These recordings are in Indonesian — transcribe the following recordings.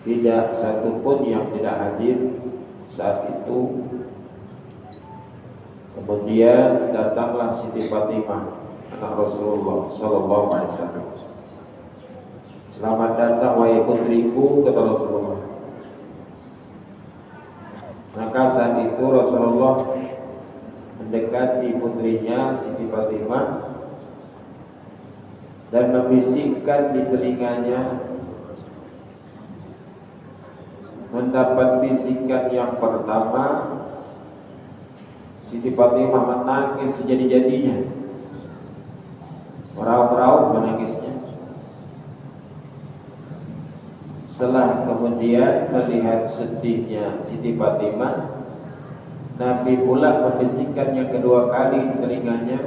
tidak satu pun yang tidak hadir saat itu. Kemudian datanglah Siti Fatimah, anak Rasulullah Sallallahu Alaihi Wasallam. Selamat datang wahai putriku, kata Rasulullah. Maka saat itu Rasulullah mendekati putrinya Siti Fatimah dan membisikkan di telinganya. Mendapat bisikan yang pertama, Siti Fatimah menangis sejadi-jadinya, meraup-raup menangisnya. Setelah kemudian melihat sedihnya Siti Fatimah, Nabi pula membisikkan yang kedua kali di telinganya,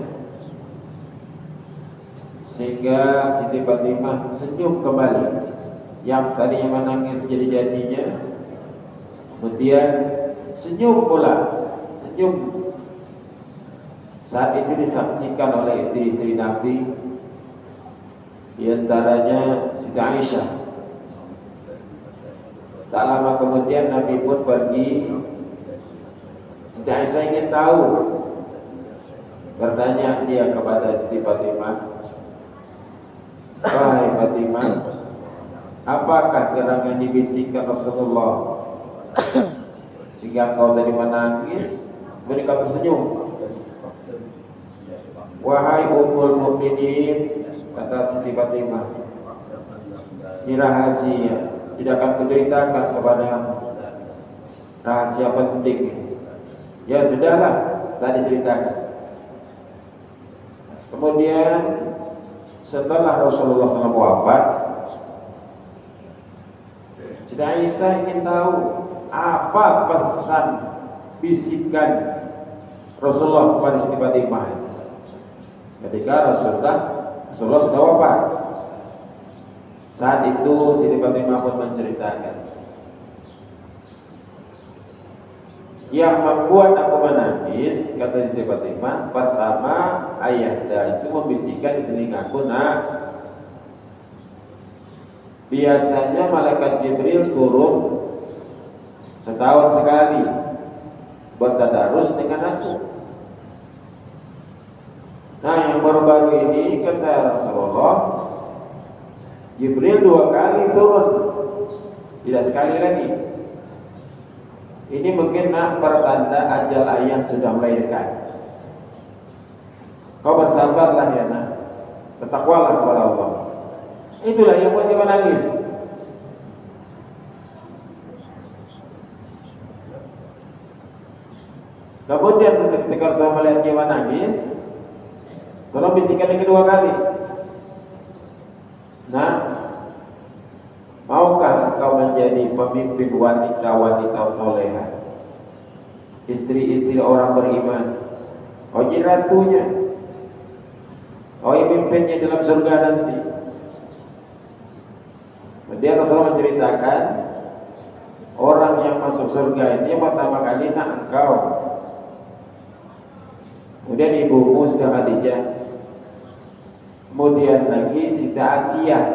sehingga Siti Fatimah senyum kembali. Yang tadinya menangis jadi-jadinya, kemudian senyum pula, senyum. Saat itu disaksikan oleh istri-istri Nabi, di antaranya Siti Aisyah. Tak lama kemudian Nabi pun pergi. Siti Aisyah ingin tahu, bertanya dia kepada Siti Fatimah, "Wahai Fatimah, apakah gerangan dibisikkan Rasulullah sehingga kau tadi menangis, kemudian kau tersenyum?" "Wahai Ummul Mukminin," kata Siti Fatimah, "ini rahasia, tidak akan kuceritakan kepadamu, rahasia penting." "Ya sudahlah," tadi ceritakan. Kemudian setelah Rasulullah SAW wafat, Siti Aisyah ingin tahu apa pesan bisikan Rasulullah kepada Siti Fatimah ketika Rasulullah sudah wafat. Saat itu Siti Fatimah pun menceritakan, "Yang membuat aku menangis," kata Siti Fatimah, "pertama ayahnya itu membisikkan di telingaku, nak, biasanya malaikat Jibril turun setahun sekali bertadarus dengan aku. Nah, yang baru-baru ini," kata Rasulullah, "Jibril 2 kali turun, tidak sekali lagi. Ini mungkin nak pertanda ajal ayah sudah mulai dekat. Kau bersabarlah ya nak, bertakwalah kepada Allah." Itulah yang buat dia menangis. Kemudian ketika saya melihat dia menangis, tolong bisikan yang kedua kali, "Nah, maukah kau menjadi pemimpin wanita-wanita solehah, istri-istri orang beriman? Kau jadi ratunya, kau yang mimpinnya dalam surga nanti." Kemudian Rasulullah menceritakan, orang yang masuk surga itu yang pertama kali nak engkau, kemudian ibumu Siti Khadijah, kemudian lagi Siti Asiyah,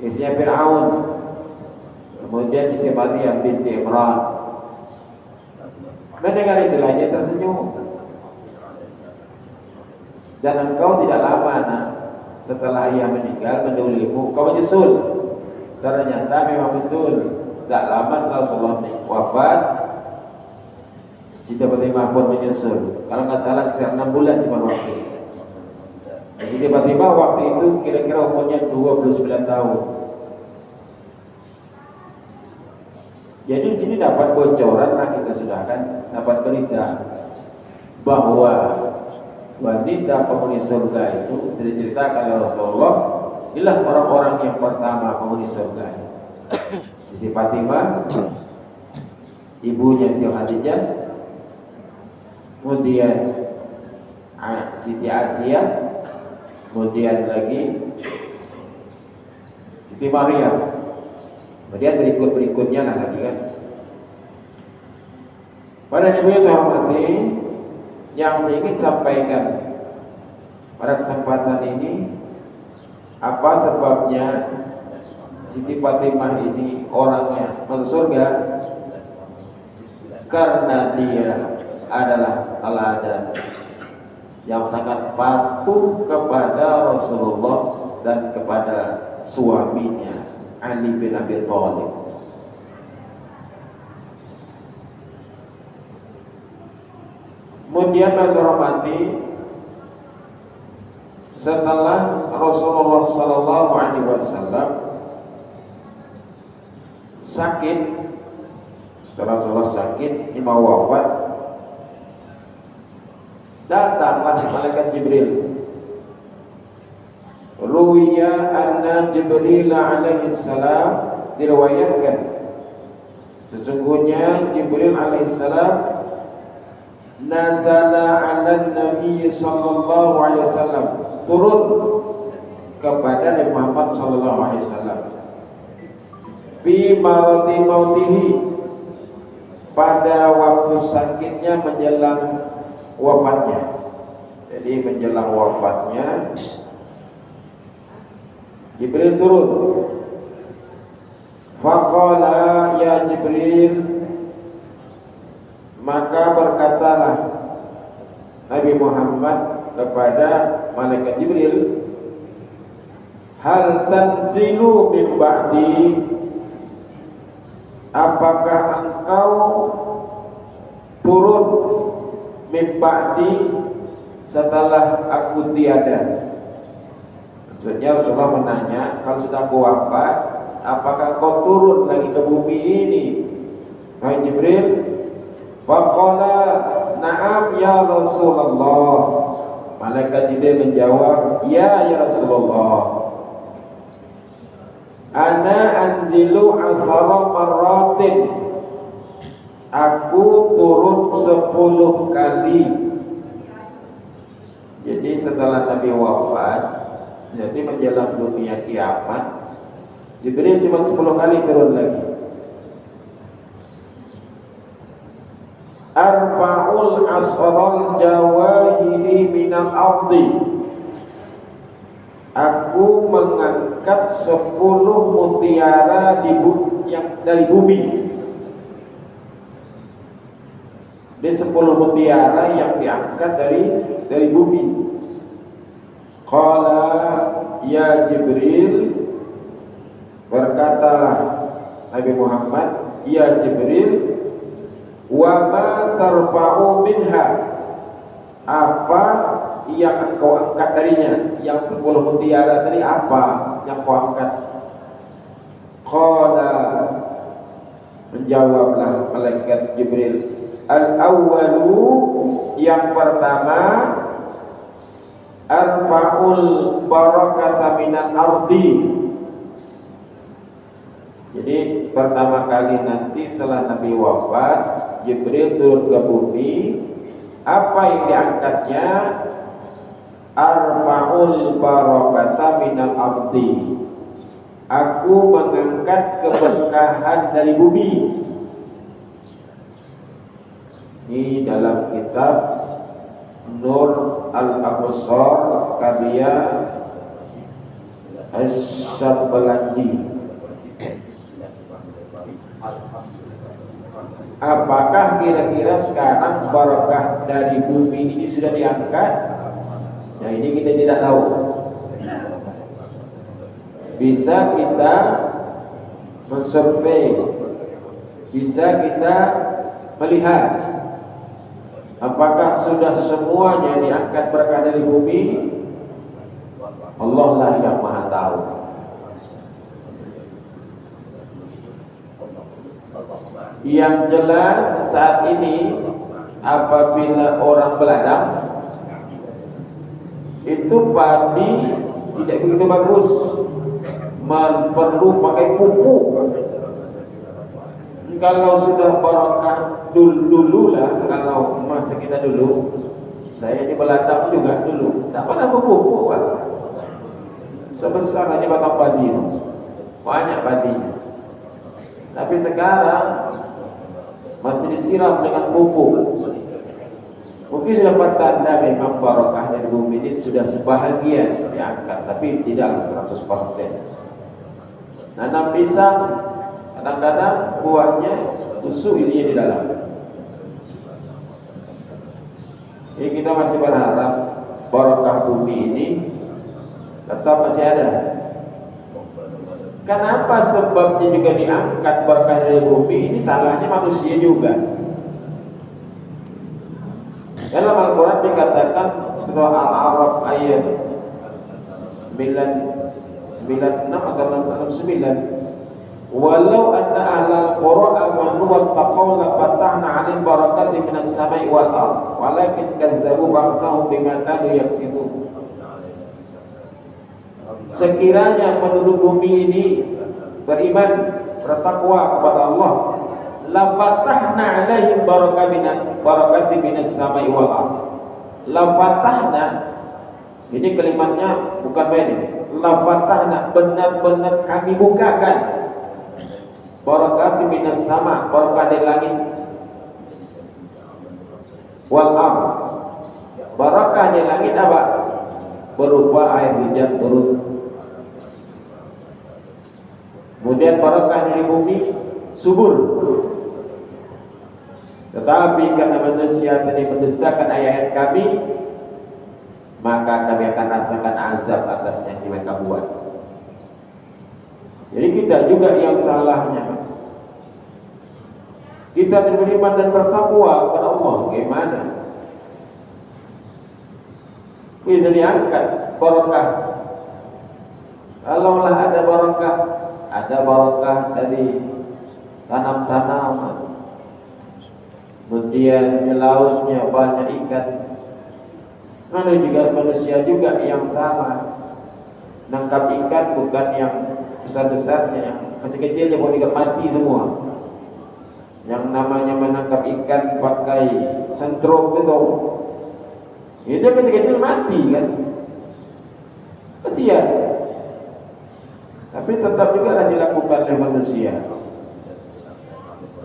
istrinya Fir'aun, kemudian Siti Maryam binti Imran. Mendengar itulah dia tersenyum. "Dan engkau tidak lama nak, setelah ayah meninggal mendulimu, kau menyusul." Ternyata memang betul, tak lama setelah Rasulullah wafat, Siti Fatimah pun menyusul. Kalau nggak salah sekitar 6 bulan cuma waktu. Siti Fatimah waktu itu kira-kira umurnya 29 tahun. Jadi di sini dapat bocoran, nah kita sudah kan dapat berita bahwa wanita penghuni surga itu diceritakan oleh Rasulullah, inilah orang-orang yang pertama penghuni surga. Siti Fatimah, ibunya Siti Khadijah, kemudian Siti Asiyah, kemudian lagi Siti Maryam, kemudian berikut-berikutnya lagi kan. Pada ibu yang saya hormati, yang saya ingin sampaikan pada kesempatan ini, apa sebabnya Siti Fatimah ini orangnya masuk surga karena dia adalah teladan yang sangat patuh kepada Rasulullah dan kepada suaminya Ali bin Abi Thalib. Kemudian hormati, setelah Rasulullah Sallallahu Alaihi Wasallam sakit, setelah Rasulullah sakit, imam wafat, datanglah malaikat Jibril. Ruwiya anna Jibril alaihi salam, diriwayatkan sesungguhnya Jibril alaihi salam nazala ala Nabi sallallahu alaihi wasallam, turun kepada Nabi Muhammad sallallahu alaihi wasallam fi maradi mautihi, pada waktu sakitnya menjelang wafatnya. Jadi menjelang wafatnya Jibril turun. Faqala ya Jibril, maka berkatalah Nabi Muhammad kepada malaikat Jibril, hal tanzilu min ba'di, apakah engkau turun min ba'di setelah aku tiada? Maksudnya Rasulullah menanya, kalau sudah aku wafat, apakah kau turun lagi ke bumi ini? Wahai Jibril, faqala na'am ya Rasulullah. Malaikat Jibril menjawab, ya Rasulullah, ana anzilu asara marratin, aku turun 10 kali. Jadi setelah Nabi wafat, jadi menjelang dunia kiamat, Jibril cuma 10 kali turun lagi. Arba'ul asral jawahiri minal ardi, aku mengangkat 10 mutiara yang dari bumi. Di 10 mutiara yang diangkat dari bumi. Qala ya Jibril, berkatalah Nabi Muhammad, ya Jibril, wa ma tarfa'u minha, apa yang engkau angkat darinya? Yang 10 mutiara tadi apa yang kau angkat? Qala, menjawablah malaikat Jibril, al-awwalu, yang pertama, arfa'ul barakata minan ardi. Jadi pertama kali nanti setelah Nabi wafat, Jibril turun ke bumi, apa yang diangkatnya? Arfa'ul barakata minal ardi, aku mengangkat keberkahan dari bumi. Ini dalam kitab Nur Al-Absar karya As-Sabbalanji. Apakah kira-kira sekarang barakah dari bumi ini sudah diangkat? Nah, ini kita tidak tahu. Bisa kita mensurvei, bisa kita melihat apakah sudah semuanya diangkat berkah dari bumi. Allah lah yang maha tahu. Yang jelas saat ini apabila orang beladang itu padi tidak begitu bagus, perlu pakai pupuk. Kalau sudah barakah dulu lah, kalau masa kita dulu, saya di beladang juga dulu, tak pernah pupuk, Pak. Sebesar aja batang padi, banyak padinya. Tapi sekarang masih disiram dengan pupuk. Mungkin sudah pertanda memang barakah dari bumi ini sudah sebahagian diangkat, tapi tidak 100%. Nanam pisang, kadang-kadang buahnya tusuk isinya di dalam. Jadi kita masih berharap barokah bumi ini tetap masih ada. Kenapa sebabnya juga diangkat berkah dari bumi ini? Salahnya manusia juga. Dalam Al-Quran dikatakan surah Al-A'raf ayat 96 atau 69, walau anna ahlal qura amanu wattaqaw lafatahna 'alaihim barakatin minas sama'i wal ardh walakin kazzabu ba'sahum bima kanu yaksibun. Sekiranya penduduk bumi ini beriman, bertakwa kepada Allah, la fatahna 'alaihim barakatin minas sama'i wal ardh. La fatahna, ini kalimatnya bukan main ini. La fatahna, benar-benar kami bukakan barakatin minas sama, barakah dari langit, wal ardh. Barakah dari langit apa? Berupa air hujan turun. Kemudian barakah dari bumi subur. Tetapi karena manusia tadi mendustakan ayat-ayat kami, maka kami akan rasakan azab atas yang mereka buat. Jadi kita juga yang salahnya. Kita beriman dan bertakwa kepada Allah, bagaimana? Bisa diangkat barakah. Kalaulah ada barakah dari tanam-tanaman, kemudian di lautnya banyak ikan. Ada juga manusia juga yang sama, nangkap ikan bukan yang besar-besarnya, yang kecil-kecilnya boleh ikan mati semua. Yang namanya menangkap ikan pakai sentrok itu kecil-kecil mati kan, kasihan. Tapi tetap juga dilakukan oleh manusia.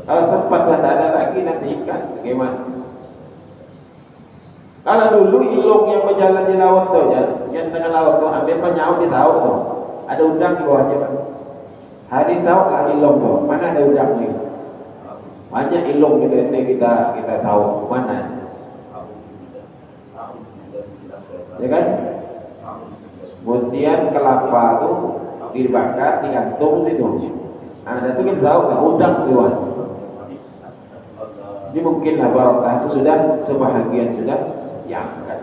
Kalau sempat ada lagi nanti ikan bagaimana? Kalau dulu ilung yang berjalan di laut tuh ya, yang tengah laut tuh ambil penyaut di laut tuh, ada udang di bawahnya kan. Hari tahu lah ilung tuh, mana ada udang nih? Banyak ilung kita tahu mana? Ya kan? Kemudian kelapa tuh dibakar, digantung situ. Ada tuh kita tahu nggak udang siwan. Ini mungkinlah barakah itu sudah sebahagian sudah diangkat.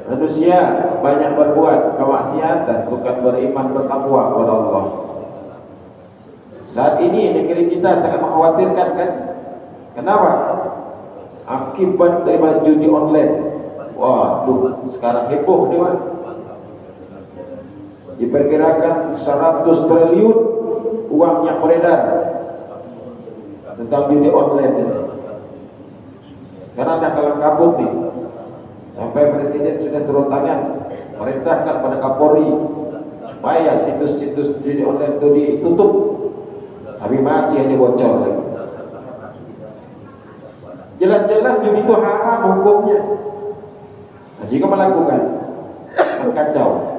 Manusia banyak berbuat kemaksiatan, bukan beriman bertakwa kepada Allah. Saat ini negeri kita sangat mengkhawatirkan kan? Kenapa? Akibat dari judi online. Waduh, sekarang heboh nih Pak. Diperkirakan 100 triliun uang yang beredar tentang judi online ini. Karena ada kalang kabut nih. Sampai Presiden sudah turun tangan merintahkan pada Kapolri supaya situs-situs judi online itu ditutup. Tapi masih ada bocor lagi. Jelas-jelas judi itu haram hukumnya. Nah, jika melakukan kacau.